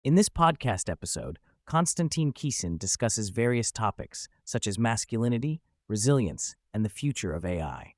In this podcast episode, Konstantin Kisin discusses various topics such as masculinity, resilience, and the future of AI.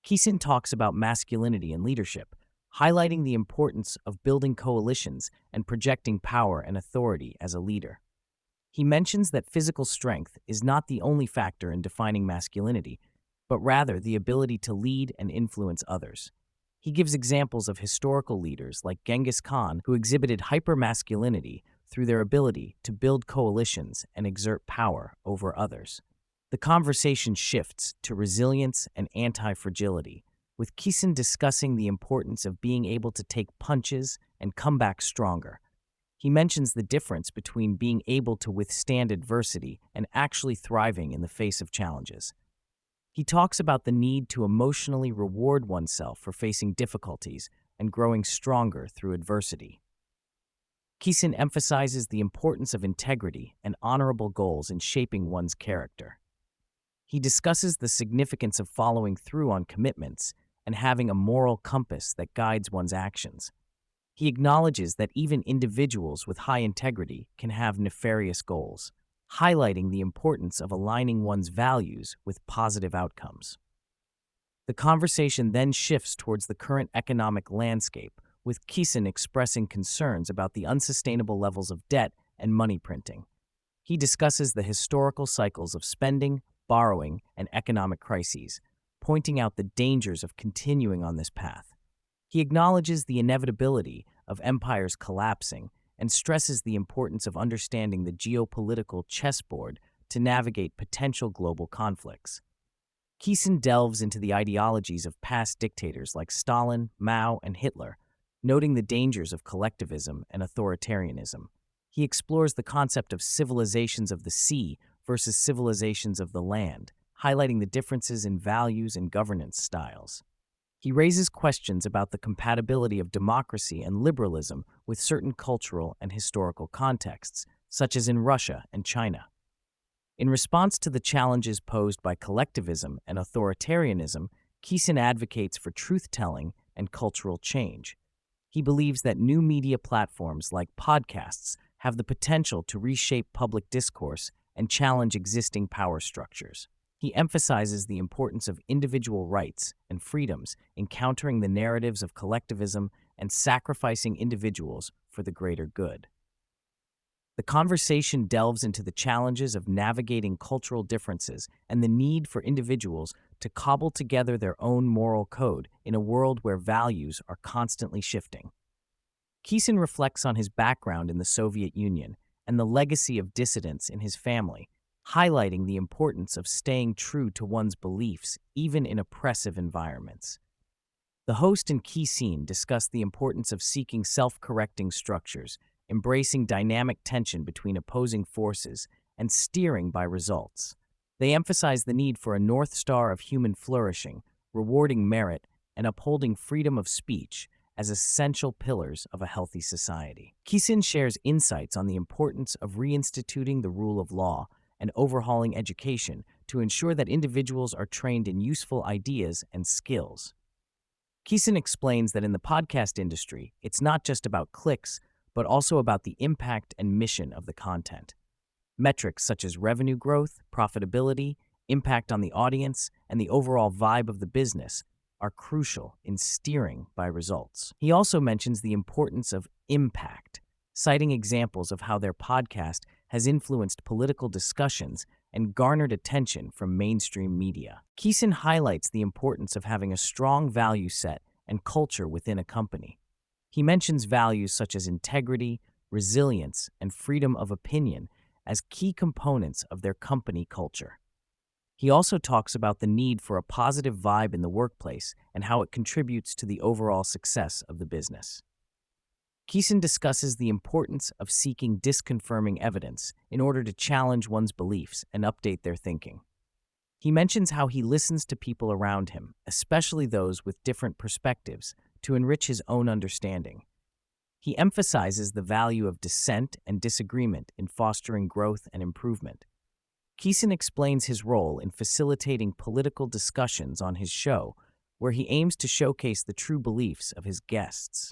Kisin talks about masculinity and leadership, highlighting the importance of building coalitions and projecting power and authority as a leader. He mentions that physical strength is not the only factor in defining masculinity, but rather the ability to lead and influence others. He gives examples of historical leaders like Genghis Khan who exhibited hypermasculinity through their ability to build coalitions and exert power over others. The conversation shifts to resilience and anti-fragility, with Kisin discussing the importance of being able to take punches and come back stronger. He mentions the difference between being able to withstand adversity and actually thriving in the face of challenges. He talks about the need to emotionally reward oneself for facing difficulties and growing stronger through adversity. Kisin emphasizes the importance of integrity and honorable goals in shaping one's character. He discusses the significance of following through on commitments and having a moral compass that guides one's actions. He acknowledges that even individuals with high integrity can have nefarious goals, highlighting the importance of aligning one's values with positive outcomes. The conversation then shifts towards the current economic landscape, with Kisin expressing concerns about the unsustainable levels of debt and money printing. He discusses the historical cycles of spending, borrowing, and economic crises, pointing out the dangers of continuing on this path. He acknowledges the inevitability of empires collapsing and stresses the importance of understanding the geopolitical chessboard to navigate potential global conflicts. Kisin delves into the ideologies of past dictators like Stalin, Mao, and Hitler, noting the dangers of collectivism and authoritarianism. He explores the concept of civilizations of the sea versus civilizations of the land, highlighting the differences in values and governance styles. He raises questions about the compatibility of democracy and liberalism with certain cultural and historical contexts, such as in Russia and China. In response to the challenges posed by collectivism and authoritarianism, Kisin advocates for truth-telling and cultural change. He believes that new media platforms like podcasts have the potential to reshape public discourse and challenge existing power structures. He emphasizes the importance of individual rights and freedoms in countering the narratives of collectivism and sacrificing individuals for the greater good. The conversation delves into the challenges of navigating cultural differences and the need for individuals to cobble together their own moral code in a world where values are constantly shifting. Kisin reflects on his background in the Soviet Union and the legacy of dissidents in his family, highlighting the importance of staying true to one's beliefs even in oppressive environments. The host and Kisin discuss the importance of seeking self-correcting structures, embracing dynamic tension between opposing forces, and steering by results. They emphasize the need for a North Star of human flourishing, rewarding merit, and upholding freedom of speech as essential pillars of a healthy society. Kisin shares insights on the importance of reinstituting the rule of law and overhauling education to ensure that individuals are trained in useful ideas and skills. Kisin explains that in the podcast industry, it's not just about clicks, but also about the impact and mission of the content. Metrics such as revenue growth, profitability, impact on the audience, and the overall vibe of the business are crucial in steering by results. He also mentions the importance of impact, citing examples of how their podcast has influenced political discussions and garnered attention from mainstream media. Kisin highlights the importance of having a strong value set and culture within a company. He mentions values such as integrity, resilience, and freedom of opinion as key components of their company culture. He also talks about the need for a positive vibe in the workplace and how it contributes to the overall success of the business. Kisin discusses the importance of seeking disconfirming evidence in order to challenge one's beliefs and update their thinking. He mentions how he listens to people around him, especially those with different perspectives, to enrich his own understanding. He emphasizes the value of dissent and disagreement in fostering growth and improvement. Kisin explains his role in facilitating political discussions on his show, where he aims to showcase the true beliefs of his guests.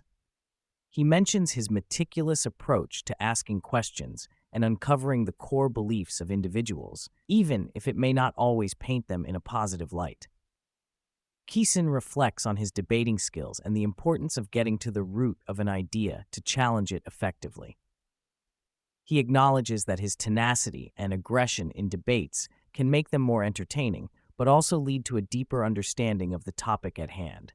He mentions his meticulous approach to asking questions and uncovering the core beliefs of individuals, even if it may not always paint them in a positive light. Kisin reflects on his debating skills and the importance of getting to the root of an idea to challenge it effectively. He acknowledges that his tenacity and aggression in debates can make them more entertaining, but also lead to a deeper understanding of the topic at hand.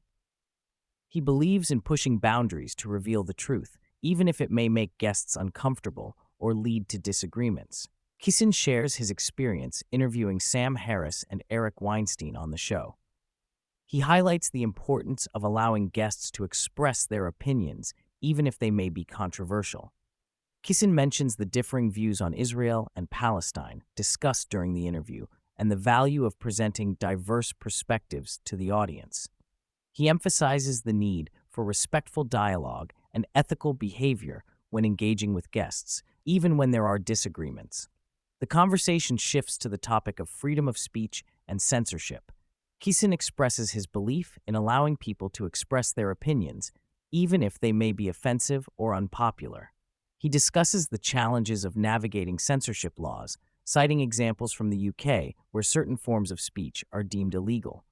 He believes in pushing boundaries to reveal the truth, even if it may make guests uncomfortable or lead to disagreements. Kisin shares his experience interviewing Sam Harris and Eric Weinstein on the show. He highlights the importance of allowing guests to express their opinions, even if they may be controversial. Kisin mentions the differing views on Israel and Palestine discussed during the interview and the value of presenting diverse perspectives to the audience. He emphasizes the need for respectful dialogue and ethical behavior when engaging with guests, even when there are disagreements. The conversation shifts to the topic of freedom of speech and censorship. Kisin expresses his belief in allowing people to express their opinions, even if they may be offensive or unpopular. He discusses the challenges of navigating censorship laws, citing examples from the UK where certain forms of speech are deemed illegal.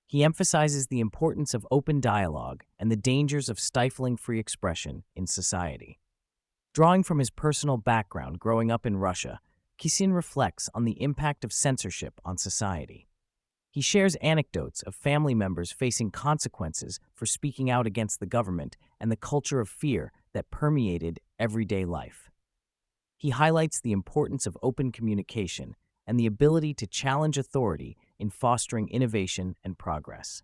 He emphasizes the importance of open dialogue and the dangers of stifling free expression in society. Drawing from his personal background growing up in Russia, Kisin reflects on the impact of censorship on society. He shares anecdotes of family members facing consequences for speaking out against the government and the culture of fear that permeated everyday life. He highlights the importance of open communication and the ability to challenge authority in fostering innovation and progress.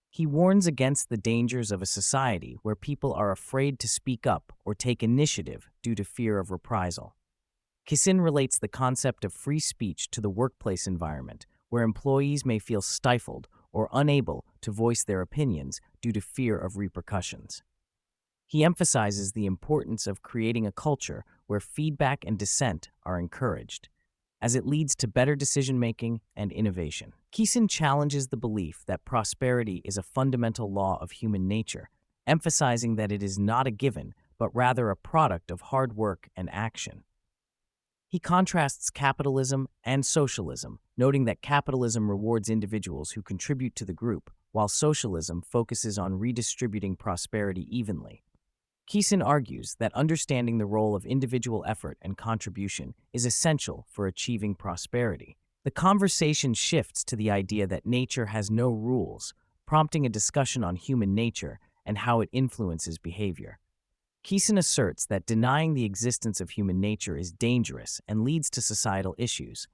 He warns against the dangers of a society where people are afraid to speak up or take initiative due to fear of reprisal. Kisin relates the concept of free speech to the workplace environment, where employees may feel stifled or unable to voice their opinions due to fear of repercussions. He emphasizes the importance of creating a culture where feedback and dissent are encouraged, as it leads to better decision-making and innovation. Kisin challenges the belief that prosperity is a fundamental law of human nature, emphasizing that it is not a given, but rather a product of hard work and action. He contrasts capitalism and socialism, noting that capitalism rewards individuals who contribute to the group, while socialism focuses on redistributing prosperity evenly. Kisin argues that understanding the role of individual effort and contribution is essential for achieving prosperity. The conversation shifts to the idea that nature has no rules, prompting a discussion on human nature and how it influences behavior. Kisin asserts that denying the existence of human nature is dangerous and leads to societal issues.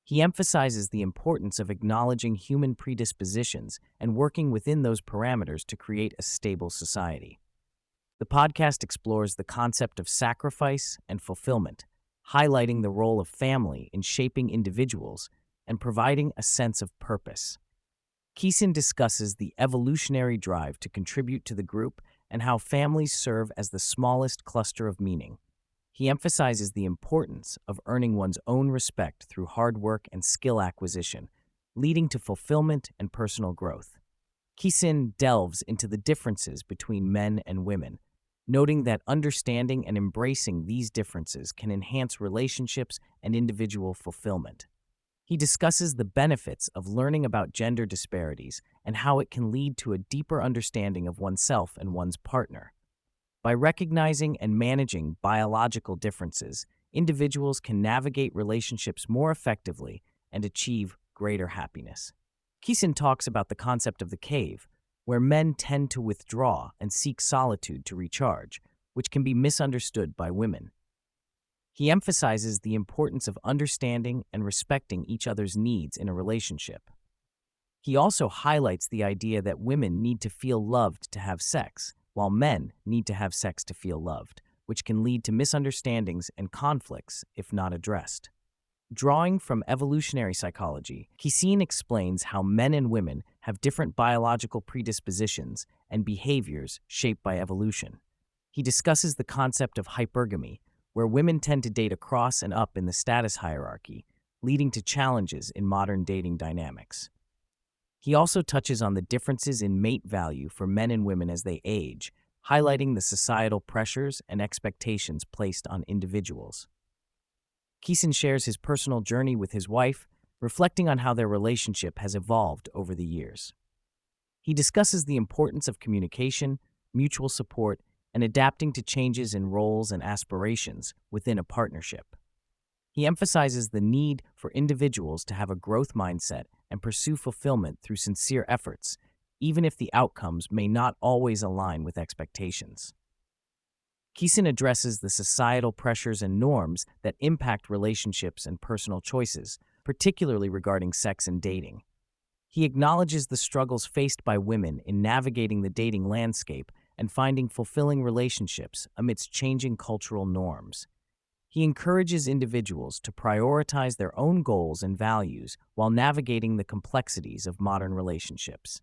He emphasizes the importance of acknowledging human predispositions and working within those parameters to create a stable society. The podcast explores the concept of sacrifice and fulfillment, highlighting the role of family in shaping individuals and providing a sense of purpose. Kisin discusses the evolutionary drive to contribute to the group and how families serve as the smallest cluster of meaning. He emphasizes the importance of earning one's own respect through hard work and skill acquisition, leading to fulfillment and personal growth. Kisin delves into the differences between men and women, noting that understanding and embracing these differences can enhance relationships and individual fulfillment. He discusses the benefits of learning about gender disparities and how it can lead to a deeper understanding of oneself and one's partner. By recognizing and managing biological differences, individuals can navigate relationships more effectively and achieve greater happiness. Kisin talks about the concept of the cave, where men tend to withdraw and seek solitude to recharge, which can be misunderstood by women. He emphasizes the importance of understanding and respecting each other's needs in a relationship. He also highlights the idea that women need to feel loved to have sex, while men need to have sex to feel loved, which can lead to misunderstandings and conflicts if not addressed. Drawing from evolutionary psychology, Kisin explains how men and women have different biological predispositions and behaviors shaped by evolution. He discusses the concept of hypergamy, where women tend to date across and up in the status hierarchy, leading to challenges in modern dating dynamics. He also touches on the differences in mate value for men and women as they age, highlighting the societal pressures and expectations placed on individuals. Kisin shares his personal journey with his wife, reflecting on how their relationship has evolved over the years. He discusses the importance of communication, mutual support, and adapting to changes in roles and aspirations within a partnership. He emphasizes the need for individuals to have a growth mindset and pursue fulfillment through sincere efforts, even if the outcomes may not always align with expectations. Kisin addresses the societal pressures and norms that impact relationships and personal choices, particularly regarding sex and dating. He acknowledges the struggles faced by women in navigating the dating landscape and finding fulfilling relationships amidst changing cultural norms. He encourages individuals to prioritize their own goals and values while navigating the complexities of modern relationships.